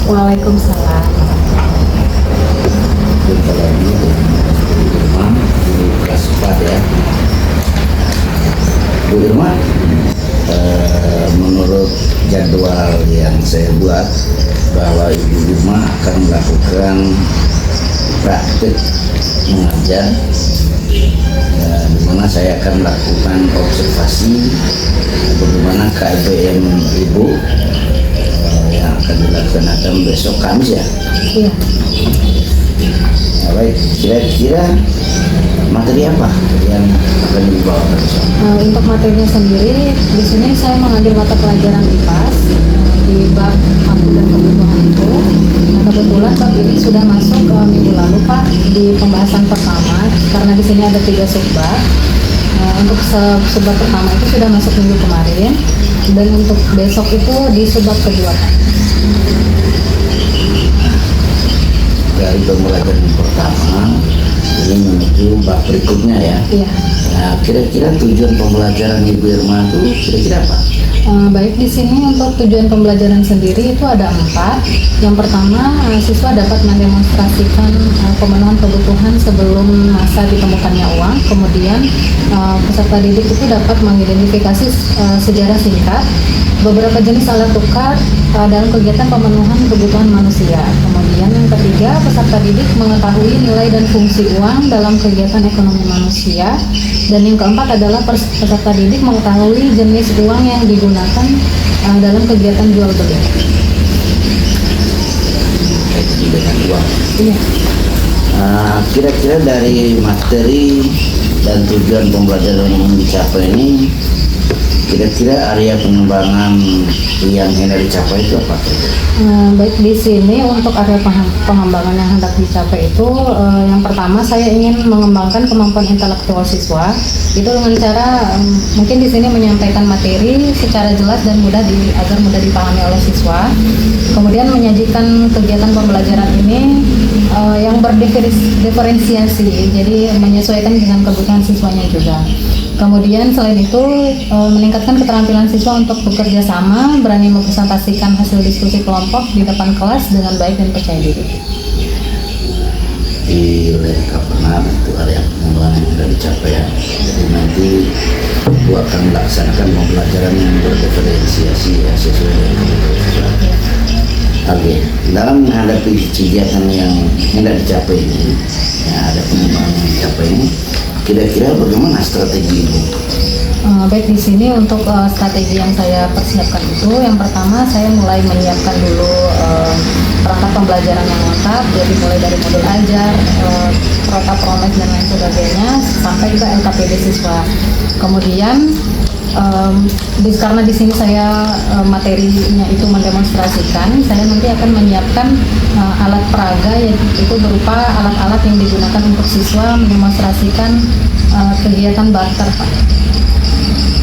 Waalaikumsalam. Jumpa lagi di rumah di kelas 4 ya. Bu Irma, menurut jadwal yang saya buat bahwa Ibu Irma akan melakukan praktik mengajar, di mana saya akan melakukan observasi bagaimana KBM Ibu yang akan dilaksanakan besok Kamis ya. Iya. Ya, baik, kira-kira materi apa yang akan dibawakan besok? Untuk materinya sendiri, di sini saya mengambil mata pelajaran IPAS di bab aku dan kebutuhan itu. Nah, kebetulan bab ini sudah masuk ke minggu lalu Pak di pembahasan pertama, karena di sini ada 3 subbab. Untuk subbab pertama itu sudah masuk minggu kemarin, dan untuk besok itu di subbab kedua Pak. Dari pembelajaran pertama ini menuju bab berikutnya ya. Iya. Nah, kira-kira tujuan pembelajaran Ibu Irma itu kira-kira apa? Baik, di sini untuk tujuan pembelajaran sendiri itu ada 4. Yang pertama, siswa dapat mendemonstrasikan pemenuhan kebutuhan sebelum masa ditemukannya uang. Kemudian peserta didik itu dapat mengidentifikasi sejarah singkat beberapa jenis alat tukar dalam kegiatan pemenuhan kebutuhan manusia. Kemudian yang ketiga, peserta didik mengetahui nilai dan fungsi uang dalam kegiatan ekonomi manusia. Dan yang keempat adalah peserta didik mengetahui jenis uang yang digunakan dalam kegiatan jual beli. Kaitannya dengan uang. Iya. Kira-kira dari materi dan tujuan pembelajaran yang dicapai ini, kira-kira area pengembangan yang hendak dicapai itu apa? Baik, di sini untuk area pengembangan yang hendak dicapai itu, yang pertama saya ingin mengembangkan kemampuan intelektual siswa. Itu dengan cara mungkin di sini menyampaikan materi secara jelas dan agar mudah dipahami oleh siswa. Kemudian menyajikan kegiatan pembelajaran ini yang berdiferensiasi, jadi menyesuaikan dengan kebutuhan siswanya juga. Kemudian selain itu meningkatkan keterampilan siswa untuk bekerja sama, berani mempresentasikan hasil diskusi kelompok di depan kelas dengan baik dan percaya diri. Di lengkap benar itu area pengembangan yang sudah dicapai ya. Jadi nanti itu akan melaksanakan pembelajaran yang berdiferensiasi ya, sesuai dengan kebutuhan siswa. Oke, dalam menghadapi kegiatan yang hendak dicapai ini, ya, ada pengembangan yang dicapai ini, kira-kira bagaimana strategi itu? Baik, di sini untuk strategi yang saya persiapkan itu, yang pertama saya mulai menyiapkan dulu perangkat pembelajaran yang lengkap, jadi mulai dari modul ajar, prota promes dan lain sebagainya, sampai juga LKPD siswa. Kemudian karena di sini saya materinya itu mendemonstrasikan, saya nanti akan menyiapkan alat peraga, yaitu berupa alat-alat yang digunakan untuk siswa mendemonstrasikan kegiatan barter Pak.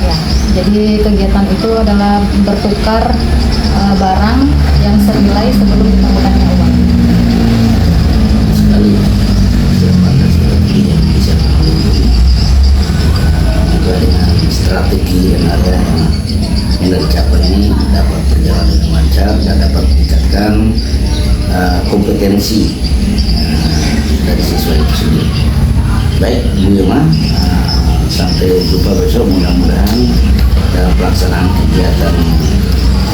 Ya, jadi kegiatan itu adalah bertukar barang yang senilai sebelum ditemukannya uang. Sekali siapkan strategi yang bisa juga dengan strategi yang ada yang hendak dicapai ini dapat berjalan dengan lancar dan dapat meningkatkan kompetensi dari siswa itu sendiri. Baik, Bu Irma, sampai jumpa besok, mudah-mudahan dalam pelaksanaan kegiatan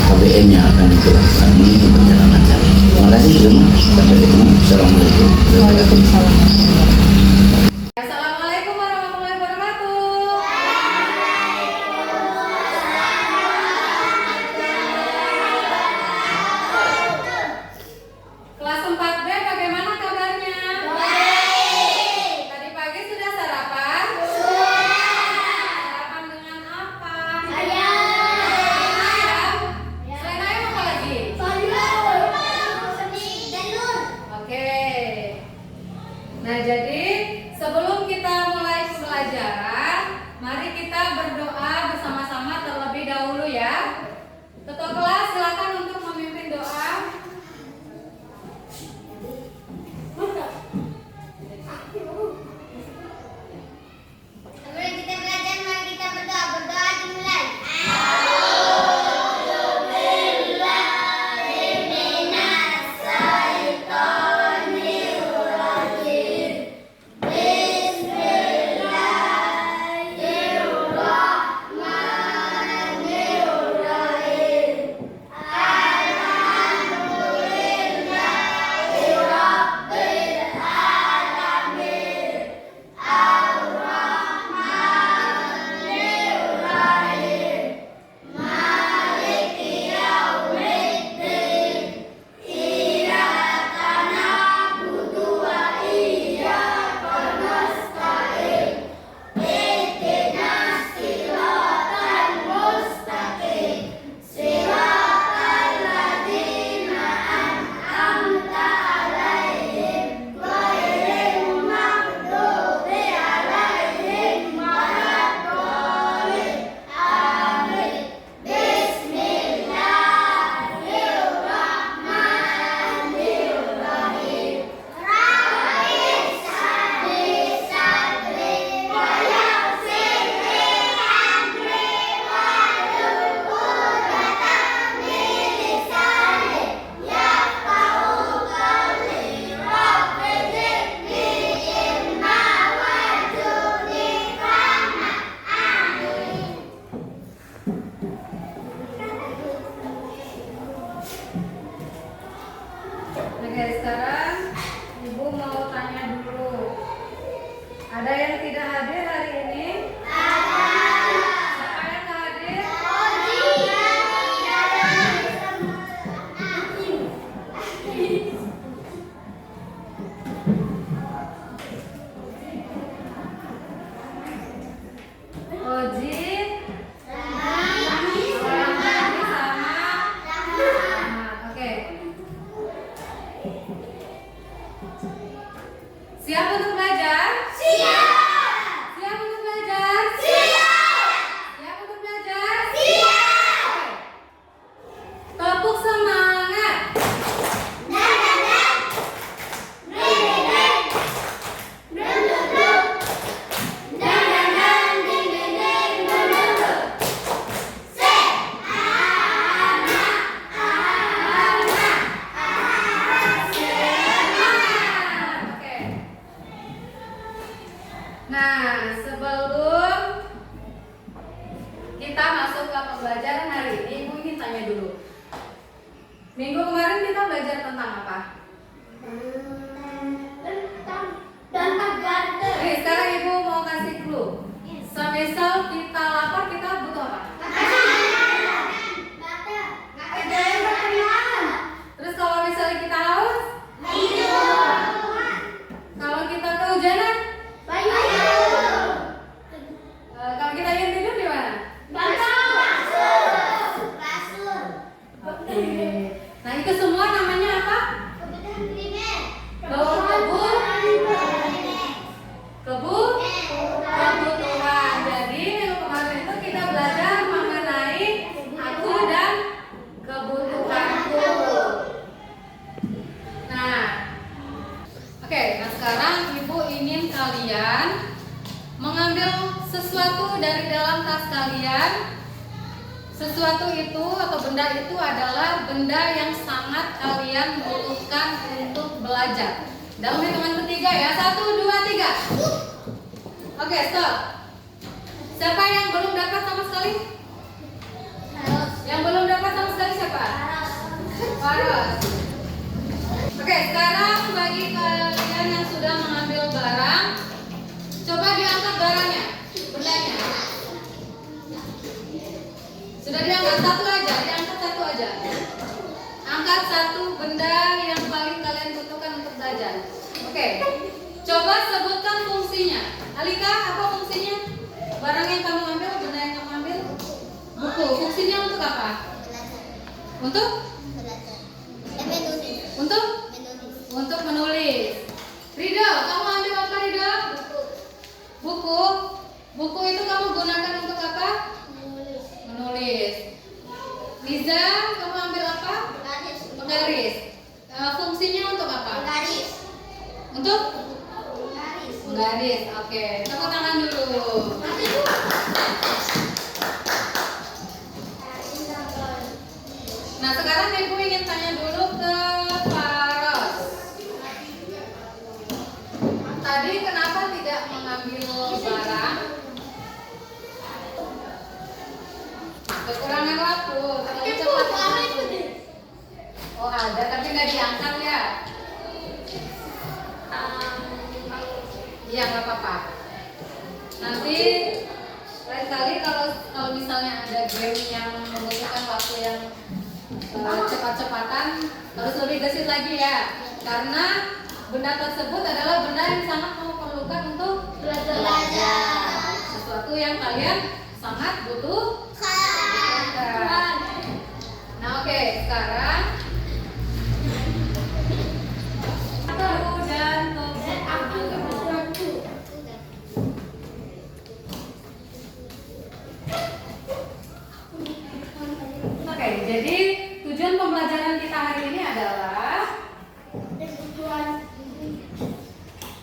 KBM yang akan dilakukan ini berjalan lancar. Terima kasih Bu Irma. Sampai ketemu. Assalamualaikum. Waalaikumsalam. Assalamualaikum warahmatullahi wabarakatuh. Kelas 4B bagaimana kabarnya? Baik. Tadi pagi sudah sarapan? Sarapan dengan apa? Ayam. Selain ayam apa lagi? Oke. Nah, jadi Oke, sekarang Ibu mau tanya dulu. Ada yang tidak hadir hari ini? Siapa yang nggak hadir? Oji, Rahmani sama Ahmad. Oke. Siap untuk belajar? Siap. Siap untuk belajar? Siap. Siap untuk belajar? Siap. Oke. Tepuk semangat. Oke. Nah, sebelum kita masuk ke pembelajaran hari ini, Ibu ingin tanya dulu. Minggu kemarin kita belajar tentang apa? Oke, sekarang Ibu mau kasih clue. Semisal kita lapar, kita butuh apa? Terus kalau misalnya kita haus, kalau kita kehujanan, kalau kita ingin tidur di mana? Oke. Nah, itu semua namanya apa? Kebutuhan. Jadi minggu kemarin itu kita belajar mengenai aku dan kebutuhanku. Nah, oke. Nah, sekarang Ibu ingin kalian mengambil sesuatu dari dalam tas kalian. Sesuatu itu atau benda itu adalah benda yang sangat kalian butuhkan untuk belajar. Dalam hitungan ketiga ya, 1, 2, 3. Oke, stop. Siapa yang belum dapat sama sekali? Yang belum dapat sama sekali siapa? Faros. Oke, sekarang bagi kalian yang sudah mengambil barang, coba diangkat barangnya, bendanya. Sudah diangkat satu aja, diangkat satu aja. Angkat satu benda yang paling kalian butuhkan untuk belajar. Oke, coba sebutkan fungsinya. Alika, apa fungsinya? Barang yang kamu ambil, benda yang kamu ambil? Buku. Fungsinya untuk apa? Untuk? Untuk menulis. Rido, kamu ambil apa Rido? Buku. Buku itu kamu gunakan untuk apa? Menulis. Liza, kamu ambil apa? Menggaris. Fungsinya untuk apa? Untuk? Menggaris. Oke, tepuk tangan dulu. Nah, sekarang Ibu ingin tanya dulu ke Faros. Tadi kenapa tidak mengambil barang? Kekurangan waktu. Terlalu cepat. Oh, ada tapi nggak diangkat ya? Iya, nggak apa-apa. Nanti lain kali kalau misalnya ada game yang membutuhkan waktu yang cepat-cepatan, harus lebih gesit lagi ya. Karena benda tersebut adalah benda yang sangat kamu perlukan untuk belajar. Sesuatu yang kalian sangat butuhkan. Nah, oke, sekarang aku dan Oke, jadi tujuan pembelajaran kita hari ini adalah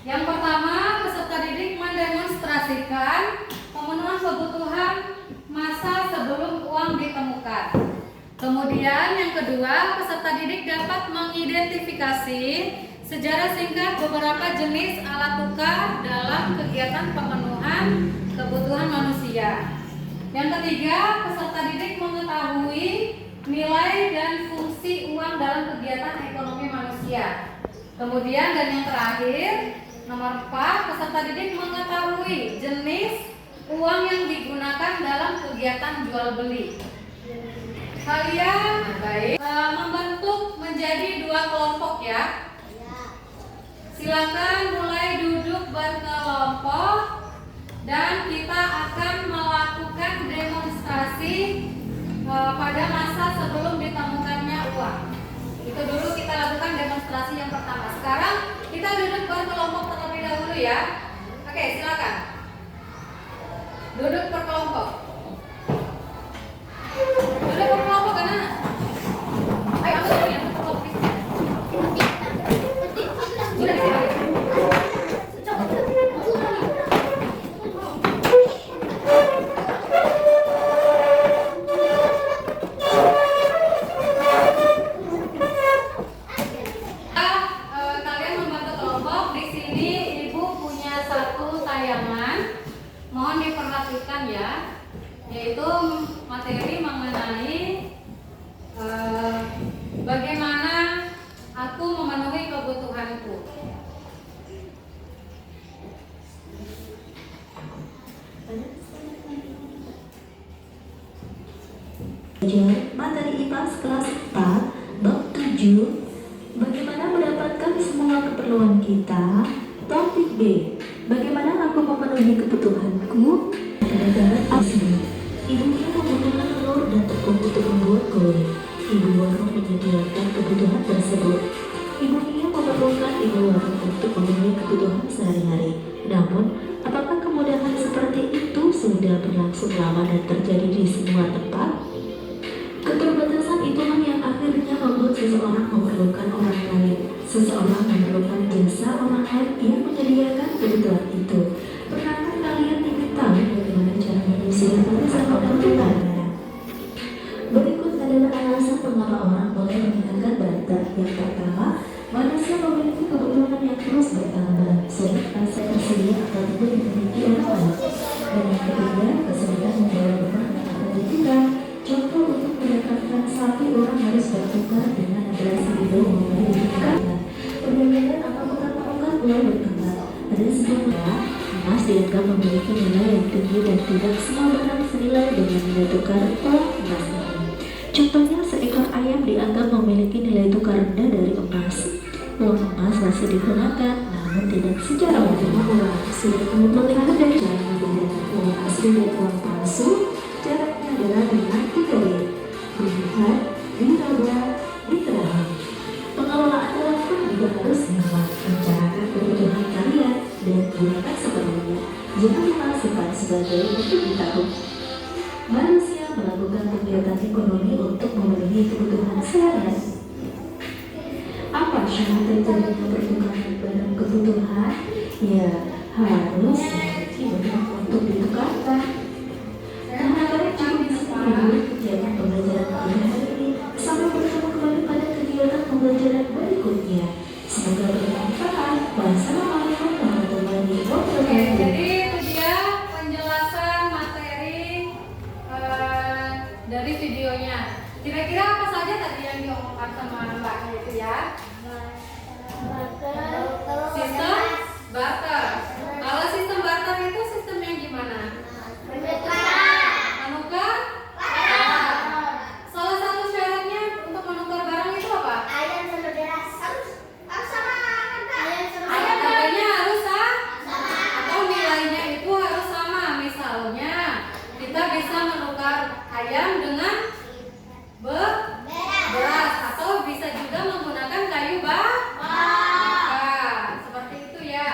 yang pertama, peserta didik mendemonstrasikan pemenuhan kebutuhan masa sebelum uang ditemukan. Kemudian yang kedua, peserta didik dapat mengidentifikasi sejarah singkat beberapa jenis alat tukar dalam kegiatan pemenuhan kebutuhan manusia. Yang ketiga, peserta didik mengetahui nilai dan fungsi uang dalam kegiatan ekonomi manusia. manusia. Kemudian dan yang terakhir, nomor 4, peserta didik mengetahui jenis uang yang digunakan dalam kegiatan jual beli. Kalian membentuk menjadi 2 kelompok ya. Silakan mulai duduk berkelompok dan kita akan melakukan demonstrasi pada masa sebelum ditemukannya uang. Itu dulu kita lakukan demonstrasi yang pertama. Sekarang kita duduk berkelompok terlebih dahulu ya. Oke, silakan. Duduk berkelompok. Duduk berkelompok kan? Ayo, ambil yang berkelompok. Udah, kalian membantu kelompok. Di sini Ibu punya satu tayangan. Mohon diperhatikan ya, yaitu materi mengenai bagaimana aku memenuhi kebutuhanku. Materi IPA kelas 4 bab 7, bagaimana mendapatkan semua keperluan kita. Topik B, bagaimana aku memenuhi kebutuhanku. Gara-gara asli, ibunya membutuhkan telur dan tepung untuk membuat kue. Ibu warung menyediakan kebutuhan tersebut. Ibunya memerlukan ibu warung untuk memenuhi kebutuhan sehari-hari. Namun, apakah kemudahan seperti itu sudah berlangsung lama dan terjadi di semua tempat? Keterbatasan itulah yang akhirnya membuat seseorang memerlukan orang lain. Seseorang memerlukan jasa orang lain yang menyediakan kebutuhan itu. Pernahkah kalian ingin tahu bagaimana cara menyusun batasan orang lain? Berikut adalah alasan mengapa orang boleh menggunakan barter. Yang pertama, manusia memiliki kebutuhan yang terus bertambah, sulit rasa tersedia atau tidak dimiliki orang lain. Dan yang ketiga, kesulitan membawa beban yang akan ditinggal. Contoh, untuk mendapatkan sapi orang harus bertukar dengan adrasi hidup mulai ditingkatkan. Perdagangan angkutan mulai berkembang. Ada sebuah emas dianggap memiliki nilai yang tinggi dan tidak semua barang senilai dengan nilai tukar emas ini. Contohnya, seekor ayam dianggap memiliki nilai tukar rendah dari emas. Uang emas masih digunakan, namun tidak secara umum. Sudah kamu melihat dari cara membedakan uang asli dan uang palsu? Caranya adalah dengan 3 W: dilihat, diraba, diteraham. Pengelolaan dalam pun juga harus hemat, rencanakan kebutuhan kalian dan gunakan sepenuhnya. Jangan memasukkan sebagai untuk di tahun. Manusia melakukan kegiatan ekonomi untuk memenuhi kebutuhan sehari-hari. Apa syarat terjadinya pertukaran barang kebutuhan? Ya, harus memiliki barang untuk ditukarkan. Kegiatan pembelajaran pada hari ini. Sampai bertemu kembali pada kegiatan pembelajaran berikutnya. Semoga bermanfaat. Wassalamualaikum warahmatullahi wabarakatuh. Jadi itu dia penjelasan materi dari videonya. Kira-kira apa saja tadi yang diomongkan sama Mbaknya itu ya? Sistem barter. Kalau sistem barter itu sistem yang gimana? Menukar? Salah satu syaratnya untuk menukar barang itu apa? Ayam harganya harus sama atau nilainya itu harus sama. Misalnya kita bisa menukar ayam dengan beras atau bisa juga menggunakan kayu bakar. Seperti itu ya.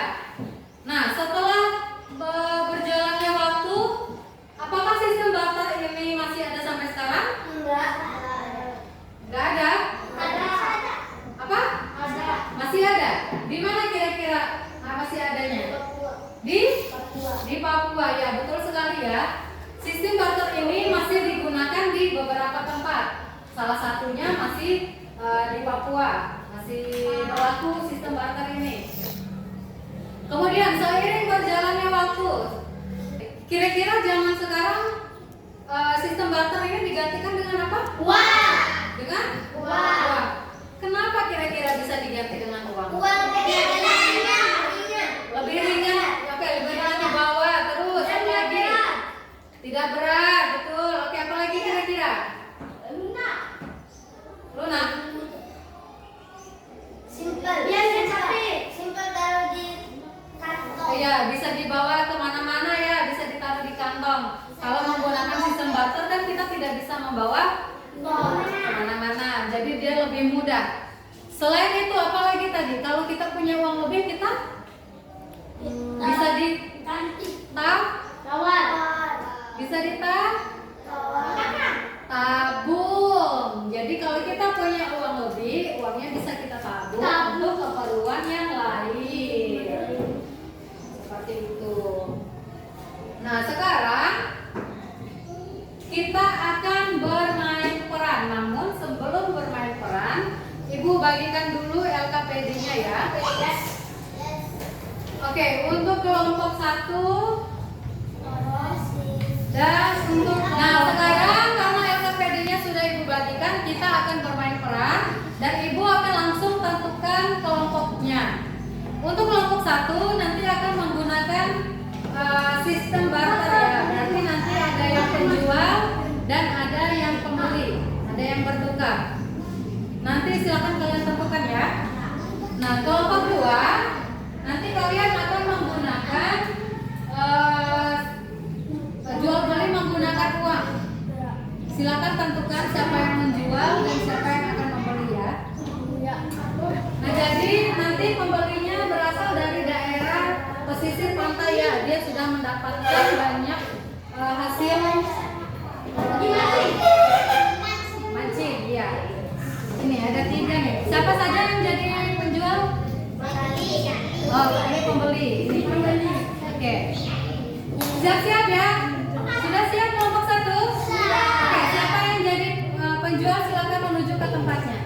Nah, setelah berjalannya waktu, apakah sistem barter ini masih ada sampai sekarang? Enggak ada. Apa? Masih ada. Di mana kira-kira masih adanya? Di Papua ya, betul sekali ya. Sistem barter ini masih digunakan di beberapa tempat. Salah satunya masih di Papua, masih berlaku sistem barter ini. Kemudian seiring berjalannya waktu, kira-kira zaman sekarang sistem barter ini digantikan dengan apa? Dengan uang. Kenapa kira-kira bisa digantikan lebih mudah. Selain itu apalagi tadi? Kalau kita punya uang lebih kita bisa tabung. Jadi kalau kita punya uang lebih, uangnya bisa kita tabung untuk keperluan yang lain. Seperti itu. Nah, sekarang kita akan bermain peran. Namun sebelum bermain peran, Ibu bagikan dulu LKPD-nya ya. Oke, untuk kelompok 1 dan untuk sekarang karena LKPD-nya sudah Ibu bagikan, kita akan bermain peran dan Ibu akan langsung tentukan kelompoknya. Untuk kelompok 1 nanti akan menggunakan sistem barter ya. Berarti nanti ada yang penjual dan ada yang pembeli, ada yang bertukar. Nanti silakan kalian tentukan ya. Nah, kelompok 2 nanti kalian akan menggunakan jual beli menggunakan uang. Silakan tentukan siapa yang menjual dan siapa yang akan membeli ya. Nah, jadi nanti pembelinya berasal dari daerah pesisir pantai ya. Dia sudah mendapatkan banyak hasil mancing ya. Ini ada 3 nih. Siapa saja yang jadi penjual? Oh, ini pembeli. Ini pembeli. Oke. Siap-siap ya. Sudah siap kelompok 1? Oke, siapa yang jadi penjual silakan menuju ke tempatnya.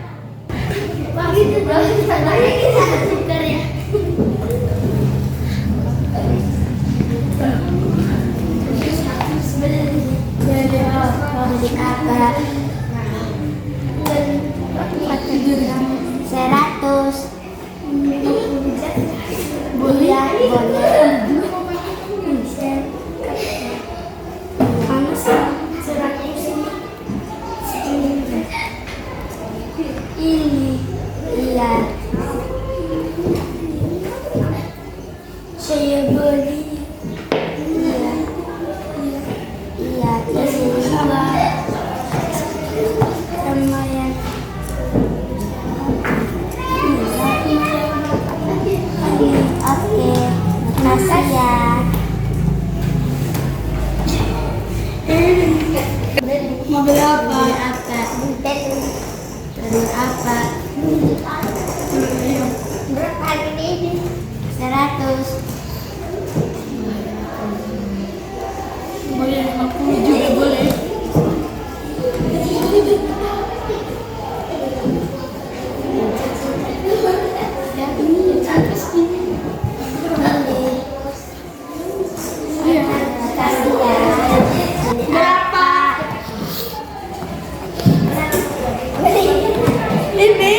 Saya beli. Iya, ini sama yang oke, makasih ya. Mau beli apa? Beli apa? Berapa harga ini? 100. Boleh 50 juga boleh. Berapa? Ini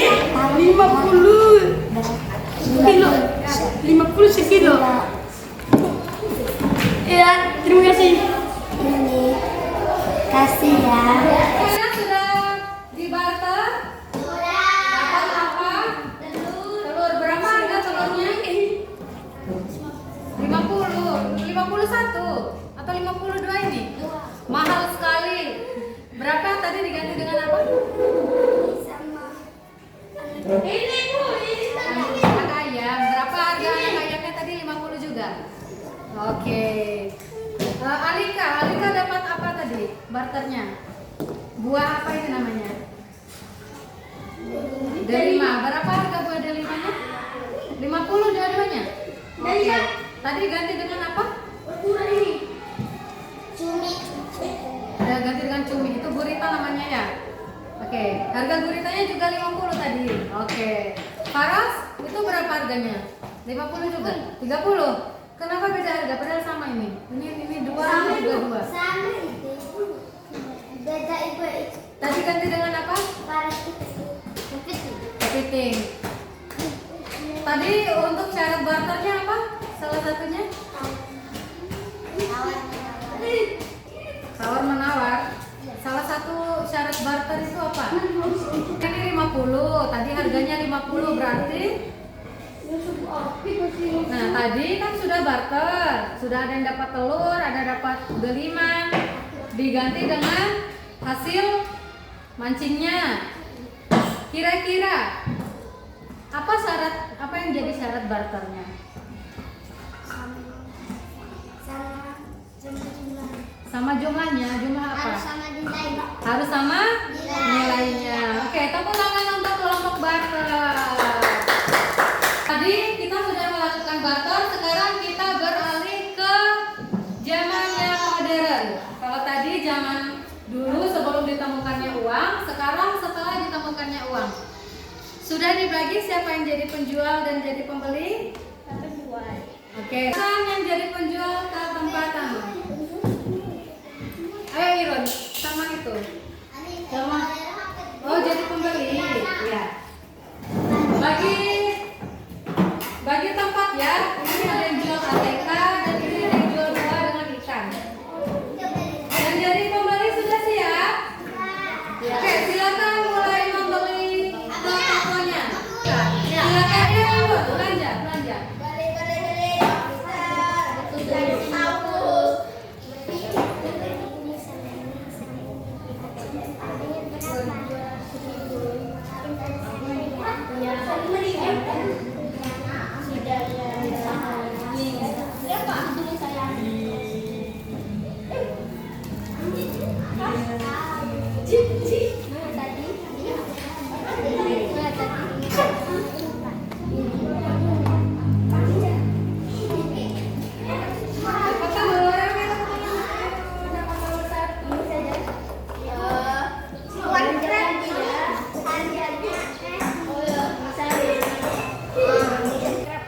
50 kilo. 50 sekilo. Ya, terima kasih. Ini kasih ya. Kalian sudah dibarter? Dapat apa? Telur. Berapa harga telurnya? 50. 51 atau 52 ini? Mahal sekali. Berapa tadi diganti dengan apa? Ini Bu, ini Anak ayam. Berapa harga anak ayamnya tadi? 50 juga. Oke. Alika dapat apa tadi? Barternya. Buah apa ini namanya? Delima. Berapa harga buah delimanya? 50 dua-duanya. Oke. Tadi ganti dengan apa? cumi. Udah ganti dengan cumi. Itu gurita namanya ya. Oke. Harga guritanya juga 50 tadi. Oke. Paras itu berapa harganya? 50 juga. 30. Kenapa beda harga? Padahal sama ini. Ini 2, ini juga 2. Sama itu. Beda ibu. Tadi ganti dengan apa? Paras kepiting. Kepiting. Tadi untuk syarat barternya apa? Salah satunya? Tawar menawar. Salah satu syarat barter itu apa? Ini 50. Tadi harganya 50 berarti. Nah, tadi kan sudah barter, sudah ada yang dapat telur, ada dapat delima, diganti dengan hasil mancingnya. Kira-kira apa yang jadi syarat barternya? Sama jumlahnya. Jumlah apa? Harus sama nilai. Harus sama nilainya. Oke, tepuk tangan untuk kelompok barter. Tadi kita sudah melakukan barter, sekarang kita beralih ke zaman yang modern. Kalau tadi zaman dulu sebelum ditemukannya uang, sekarang setelah ditemukannya uang. Sudah dibagi siapa yang jadi penjual dan jadi pembeli? Penjual. Oke, kan yang jadi penjual ke tempat tamu. Ayo Irun, sama itu. Sama. Oh, jadi pembeli. Ya. Bagi tempat ya. Ini ada yang jual ATK dan ini ada yang jual buah dengan ikan. Dan jadi pembeli sudah siap? Ya. Oke, silakan mulai membeli ke tokonya. Silakan ya, belanja.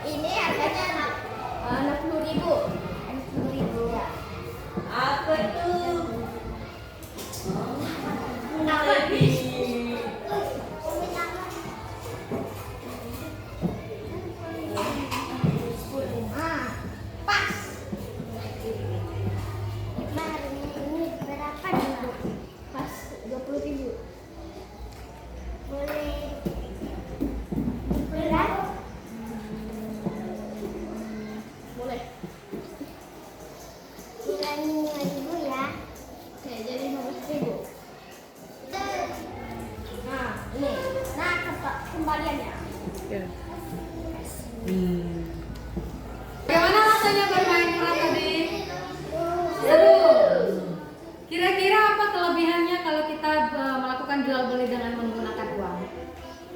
Ini harganya 60.000. 60.000 ya. Apa tuh? Pas. Ini berapa dulu? Pas 20.000. Boleh berat? Boleh. Bilangin 5.000 ya. Oke, jadi 15.000. Nah, ini. Nah, kembaliannya. Bagaimana rasanya bermain peran tadi? Seru. Kira-kira apa kelebihannya kalau kita melakukan jual beli dengan menggunakan uang?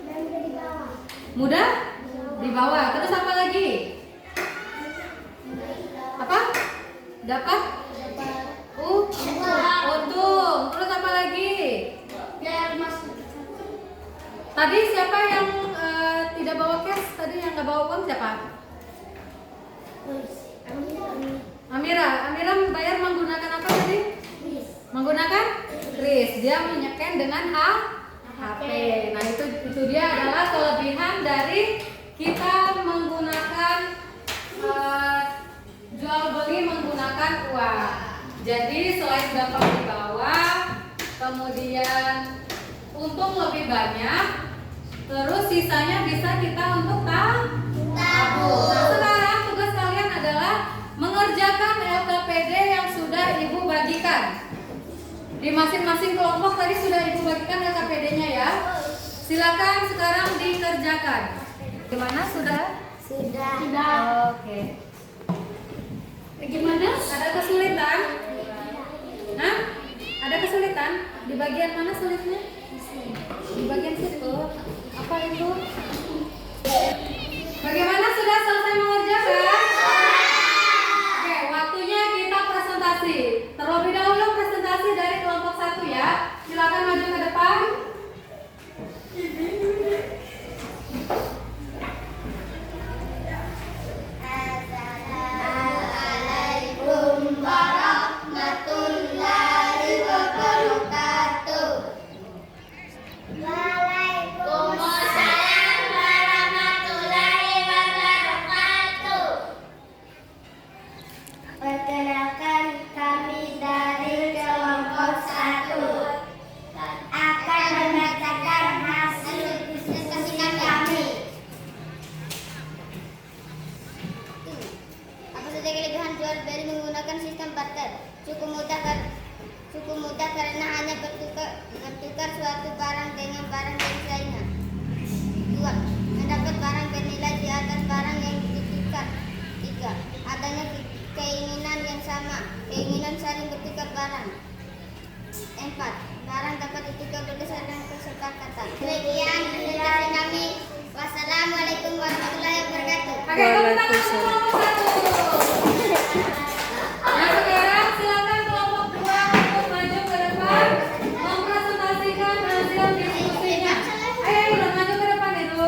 Dan dari bawah. Mudah? Dibawa. Terus apa lagi? Apa? Dapat? Untung. Terus apa lagi? Biar masuk. Tadi siapa yang tidak bawa cash? Tadi yang nggak bawa uang siapa? Amira bayar menggunakan apa tadi? Menggunakan kris. Dia menyeken dengan HP. Nah, itu dia adalah kelebihan dari kita menggunakan jual beli menggunakan uang. Jadi selain dapat dibawa, kemudian untung lebih banyak, terus sisanya bisa kita untuk tabung. Nah, sekarang tugas kalian adalah mengerjakan LKPD yang sudah Ibu bagikan. Di masing-masing kelompok tadi sudah Ibu bagikan LKPD-nya ya. Silakan sekarang dikerjakan. Gimana, sudah? Sudah. Oke. Gimana? Ada kesulitan? Hah? Ada kesulitan? Di bagian mana sulitnya? Di bagian situ. Apa itu? Bagaimana, sudah selesai mengerjakan? Oke, waktunya kita presentasi. Terlebih dahulu presentasi dari kelompok 1 ya. Silakan maju ke depan. Assalamualaikum warahmatullahi wabarakatuh. Waalaikumsalam warahmatullahi wabarakatuh. Perkenalkan, kami dari kelompok 1 akan membacakan hasil diskusi kami. Apa saja kelebihan jual beli menggunakan sistem barter? Cukup mudah karena hanya bertukar suatu barang dengan barang jenis lainnya. Keinginan saling bertukar barang. 4. Barang dapat ditukar berdasarkan kesepakatan. Demikian dari kami. Wassalamualaikum warahmatullahi wabarakatuh. Oke, tepuk tangan untuk kelompok 1. Nah, sekarang silakan kelompok 2 untuk maju ke depan mempresentasikan hasil diskusinya. Ayo, udah maju ke depan itu.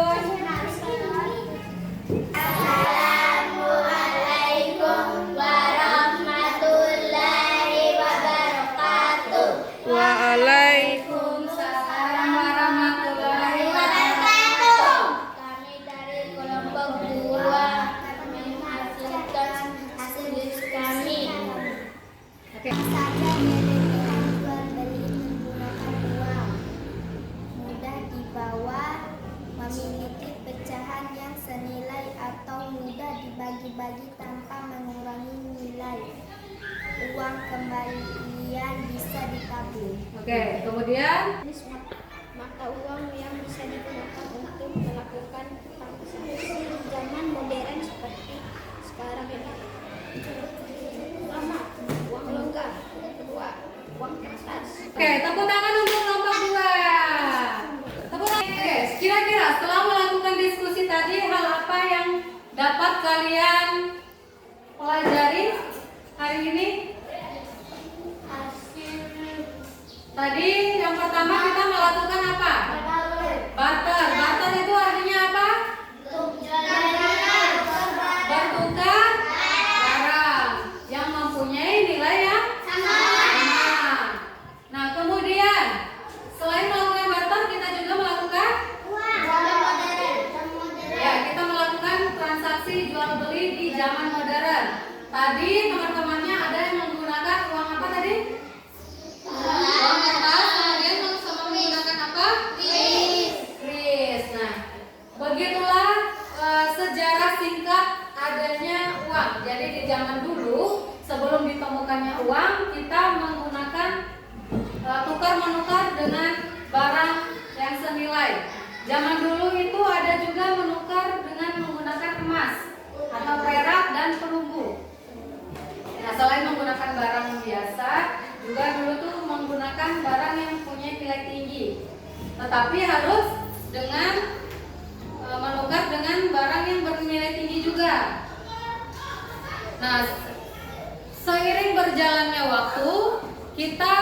Assalamualaikum warahmatullahi wabarakatuh. Waalaikumsalam warahmatullahi wabarakatuh. Kami dari kelompok 2 menghasilkan hasil diskusi kami. Oke. Saja menyediakan jual beli menggunakan uang, mudah dibawa, memiliki pecahan yang senilai atau mudah dibagi-bagi tanpa mengurangi nilai. Uang kembalian bisa ditabung. Oke, kemudian Mata uang yang bisa digunakan untuk melakukan transaksi zaman modern seperti sekarang ini. Pertama, uang logam. Kedua, uang kertas. Oke, tepuk tangan untuk kelompok 2. Tepuk tangan. Oke, kira-kira setelah melakukan diskusi tadi, hal apa yang dapat kalian pelajari hari ini? Tadi yang pertama kita melakukan apa? Barter. Barter itu artinya apa? Bertukar barang yang mempunyai nilai yang sama. Nah, kemudian selain melakukan barter, kita juga melakukan ya, kita melakukan transaksi jual beli di zaman modern. Tadi teman-temannya ada yang menggunakan uang apa tadi? Uang kertas, kemudian sama menggunakan apa? Kris. Nah, begitulah sejarah singkat adanya uang. Jadi di zaman dulu sebelum ditemukannya uang, kita menggunakan tukar-menukar dengan barang yang senilai. Zaman dulu itu ada juga menukar dengan menggunakan emas atau perak dan perunggu. Nah, selain menggunakan barang biasa, juga dulu tuh menggunakan barang yang punya nilai tinggi. Tetapi harus dengan menukar dengan barang yang bernilai tinggi juga. Nah, seiring berjalannya waktu, kita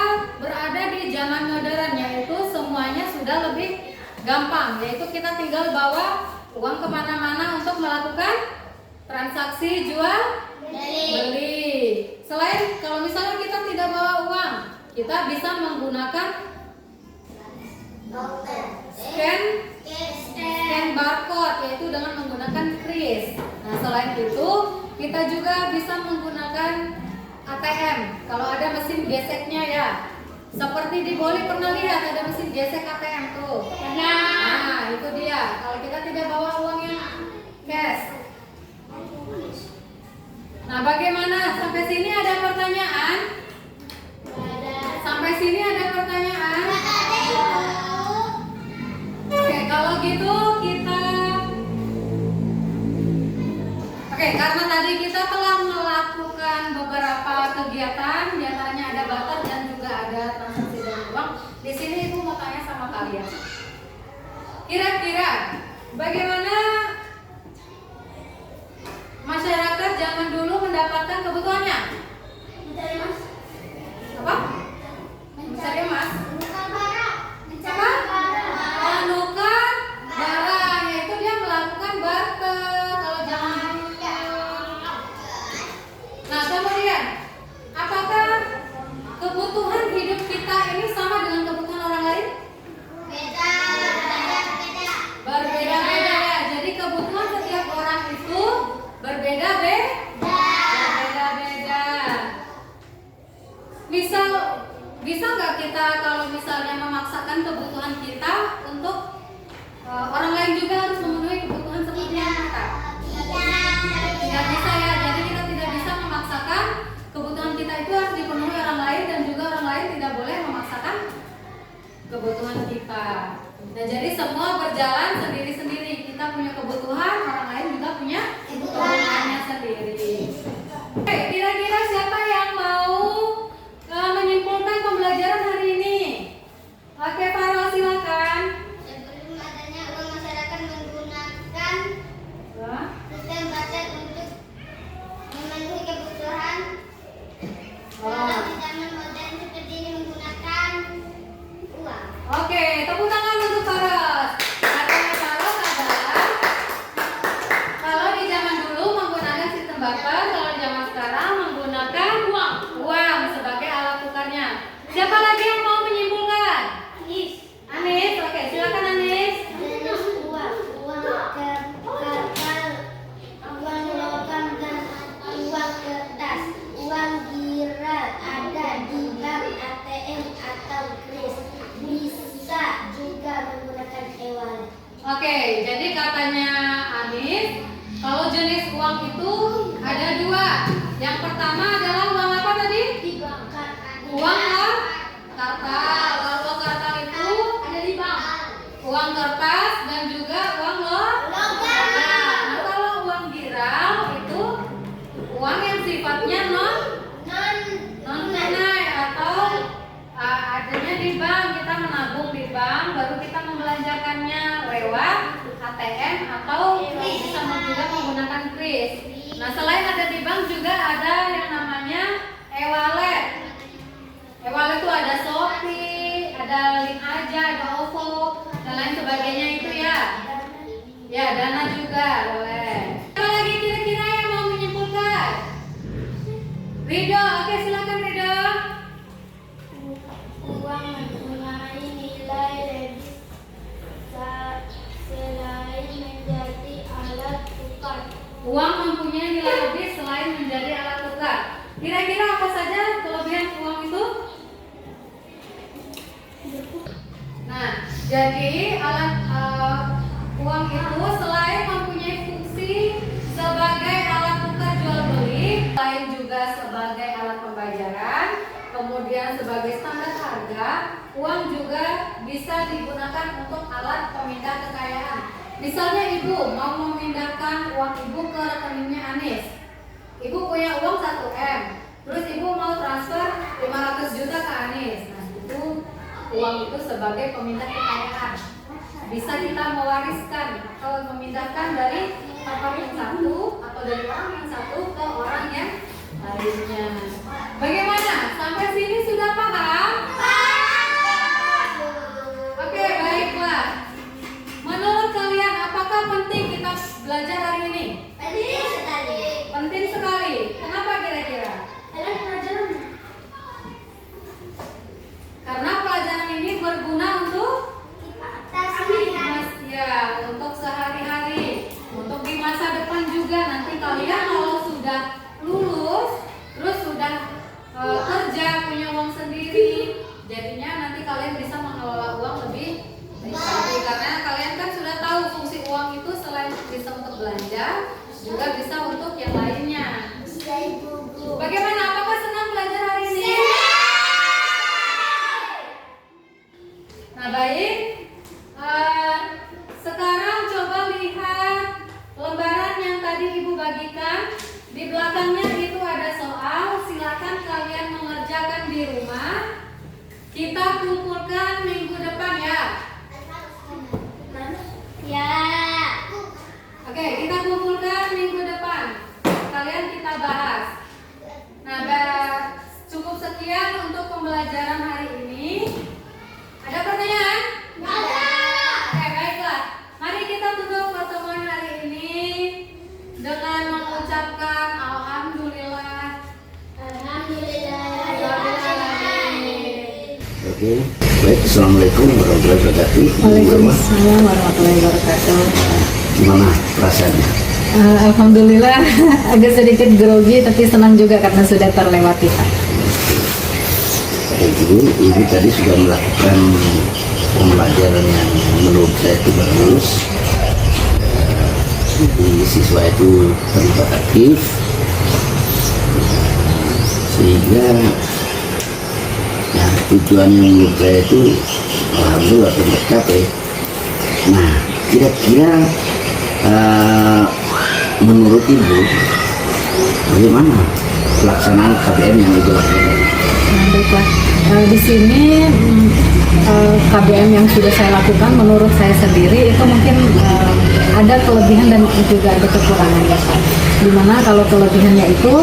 berada di zaman modern, yaitu semuanya sudah lebih gampang, yaitu kita tinggal bawa uang kemana-mana untuk melakukan transaksi jual beli. Selain kalau misalnya kita tidak bawa uang, kita bisa menggunakan scan barcode, yaitu dengan menggunakan kris. Nah, selain itu kita juga bisa menggunakan ATM. Kalau ada mesin geseknya ya, seperti di Bali pernah lihat ada mesin gesek ATM tuh. Nah, itu dia. Kalau kita tidak bawa uang yang cash. Nah, bagaimana? Sampai sini ada pertanyaan? Sampai sini ada pertanyaan? Oke, kalau gitu kita karena tadi kita telah melakukan beberapa kegiatan, diantaranya ada barter dan juga ada transaksi dengan uang. Di sini Ibu mau tanya sama kalian. Kira-kira bagaimana masyarakat zaman dulu mendapatkan kebutuhannya? Mencari emas. Apa? Mencari emas? Menukar barang. Apa? Menukar barang, yaitu dia melakukan barter kalau zaman dulu. Nah, kemudian apakah kebutuhan hidup kita ini sama dengan kebutuhan orang lain? Berbeda-beda ya. Jadi kebutuhan setiap orang itu berbeda-beda. Bisa nggak kita kalau misalnya memaksakan kebutuhan kita untuk orang lain juga harus memenuhi kebutuhan seperti yang kita? Tidak bisa ya. Jadi kita tidak bisa memaksakan kebutuhan kita itu harus dipenuhi orang lain, dan juga orang lain tidak boleh memaksakan kebutuhan kita. Nah, jadi semua berjalan sendiri-sendiri. Kita punya kebutuhan, orang lain juga punya kebutuhannya sendiri. Oke, kira-kira siapa yang mau Oke, jadi katanya Anis, kalau jenis uang itu ada dua. Yang pertama adalah uang apa tadi? Uang kartal. Kalau uang kartal itu ada di bank. Uang kertas dan juga uang logam. Nah, kalau uang giral itu uang yang sifatnya non tunai atau adanya di bank. Kita menabung di bank, baru kita membelanjakannya lewat ATM atau bisa juga menggunakan kris. Nah, selain ada di bank juga ada yang namanya e-wallet. E-wallet itu ada Shopee, ada Link Aja, ada OVO dan lain sebagainya itu ya. Ya, Dana juga boleh. Apa lagi kira-kira yang mau menyimpulkan? Ridho, oke silakan Ridho. Uang mempunyai nilai lebih selain menjadi alat tukar. Uang mempunyai nilai lebih selain menjadi alat tukar. Kira-kira apa saja kelebihan uang itu? Nah, jadi alat uang itu selain mempunyai fungsi sebagai alat tukar jual beli, selain juga sebagai alat pembayaran, kemudian sebagai standar harga, uang juga bisa digunakan untuk alat pemindah kekayaan. Misalnya ibu mau memindahkan uang ibu ke rekeningnya Anis. Ibu punya uang 1M, terus ibu mau transfer 500 juta ke Anis. Nah, itu uang itu sebagai pemindah kekayaan. Bisa kita mewariskan atau memindahkan dari tempat yang satu atau dari orang yang satu ke orang yang lainnya. Bagaimana? Sampai sini sudah paham? Oke, baiklah. Menurut kalian apakah penting kita belajar hari ini? Penting sekali. Kenapa kira-kira? Karena pelajaran ini berguna untuk untuk sehari-hari, untuk di masa depan juga. Nanti kalian kalau sudah lulus, terus sudah kerja, punya uang sendiri, jadinya nanti kalian bisa mengelola uang lebih baik lagi. Karena kalian kan sudah tahu fungsi uang itu selain bisa untuk belanja, juga bisa untuk yang lainnya. Bagaimana? Apakah senang belajar hari ini? Nah, baik. Sekarang coba lihat lembaran yang tadi Ibu bagikan. Di belakangnya itu ada soal. Silakan kalian mengerjakan di rumah. Kita kumpulkan minggu depan ya. Oke, kita kumpulkan minggu depan. Kalian kita bahas. Nah, cukup sekian untuk pembelajaran hari ini. Ada pertanyaan? Oke, baiklah. Mari kita tutup pertemuan hari ini dengan mengucapkan Alhamdulillah. Oke, baik. Assalamualaikum warahmatullahi wabarakatuh. Waalaikumsalam warahmatullahi wabarakatuh. Gimana perasaannya? Alhamdulillah agak sedikit grogi tapi senang juga karena sudah terlewati Pak. Ibu tadi sudah melakukan pembelajaran yang menurut saya itu bagus. Jadi siswa itu terlibat aktif, sehingga tujuan yang menurut saya itu alhamdulillah tercapai. Nah, kira-kira menurut Ibu bagaimana pelaksanaan KBM yang Ibu lakukan? Baiklah, di sini KBM yang sudah saya lakukan menurut saya sendiri itu mungkin ada kelebihan dan juga ada kekurangannya Pak. Dimana kalau kelebihannya itu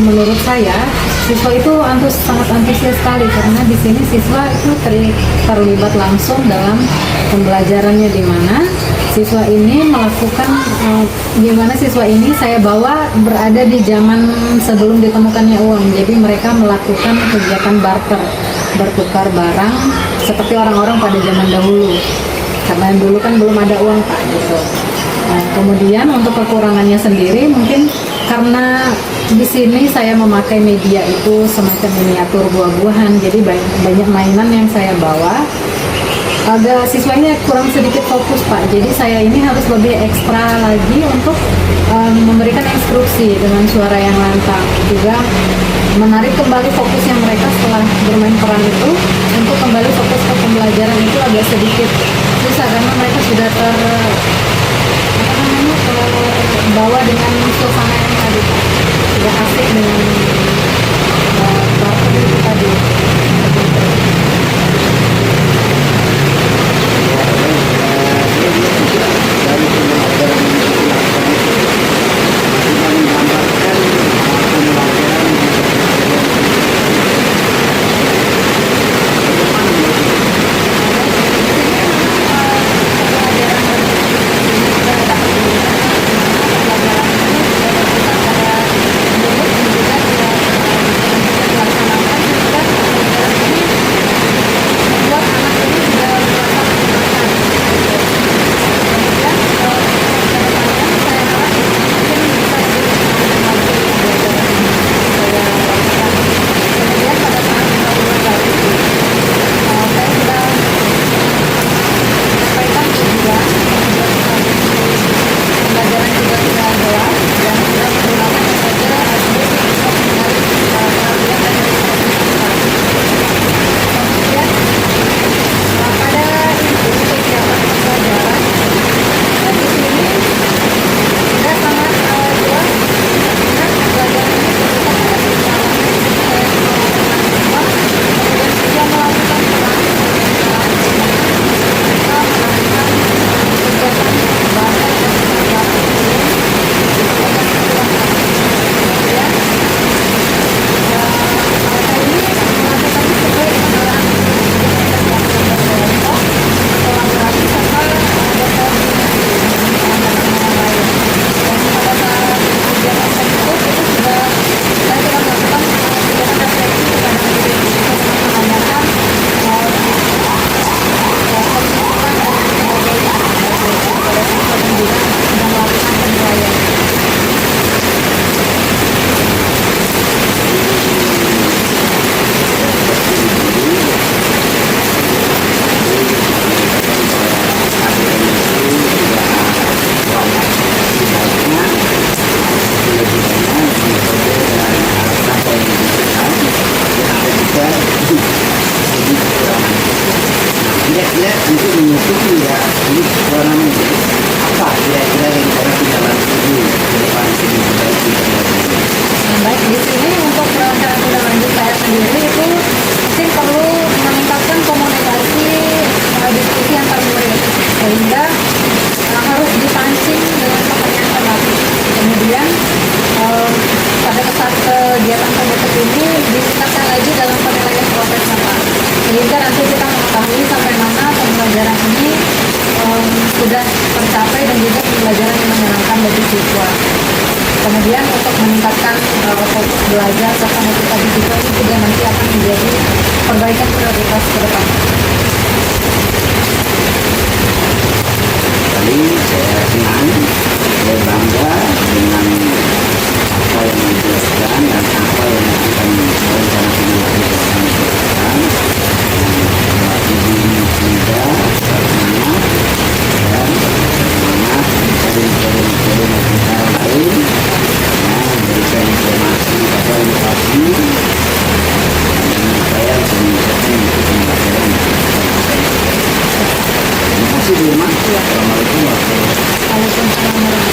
menurut saya siswa itu sangat antusias sekali karena di sini siswa itu terlibat langsung dalam pembelajarannya, di mana siswa ini melakukan siswa ini saya bawa berada di zaman sebelum ditemukannya uang. Jadi mereka melakukan kegiatan barter, bertukar barang seperti orang-orang pada zaman dahulu. Karena dulu kan belum ada uang Pak gitu. Nah, kemudian untuk kekurangannya sendiri mungkin karena di sini saya memakai media itu semacam miniatur buah-buahan, jadi banyak mainan yang saya bawa. agak siswanya kurang sedikit fokus Pak. Jadi saya ini harus lebih ekstra lagi untuk memberikan instruksi dengan suara yang lantang. Juga menarik kembali fokusnya mereka setelah bermain peran itu untuk kembali fokus ke pembelajaran itu agak sedikit susah karena mereka sudah terbawa dengan suasana yang tadi Pak. Sudah asik dengan karakter itu tadi. Dari pembelajaran yang dilakukan itu kita menggambarkan pembelajaran kira-kira untuk menutupi ya ini orang ini apa kira-kira yang orang tidak lakukan ke depan ini memperbaiki Baik, di sini untuk perencanaan tindak lanjut saya sendiri itu mungkin perlu meningkatkan komunikasi diskusi antar murid sehingga harus dipancing dengan pertanyaan. Kemudian pada saat kegiatan tertutup ini ditingkatkan lagi dalam penilaian prosesnya Pak, sehingga nanti kita mengetahui sampai mana pembelajaran ini sudah tercapai dan juga pembelajaran yang menyenangkan bagi siswa. Kemudian untuk meningkatkan fokus belajar serta motivasi siswa ini juga nanti akan menjadi perbaikan prioritas ke depan. kali saya senang, saya bangga dengan apa yang dijelaskan dan apa yang akan rencana dilakukan ke depan. Ibu muda, semangat dan semangat mencari kita lain, memberikan informasi atau inovasi dan saya bisa mengucapkan pembelajaran. Terima kasih Bu Irma. Assalamualaikum warahmatullahi wabarakatuh. Waalaikumsalam.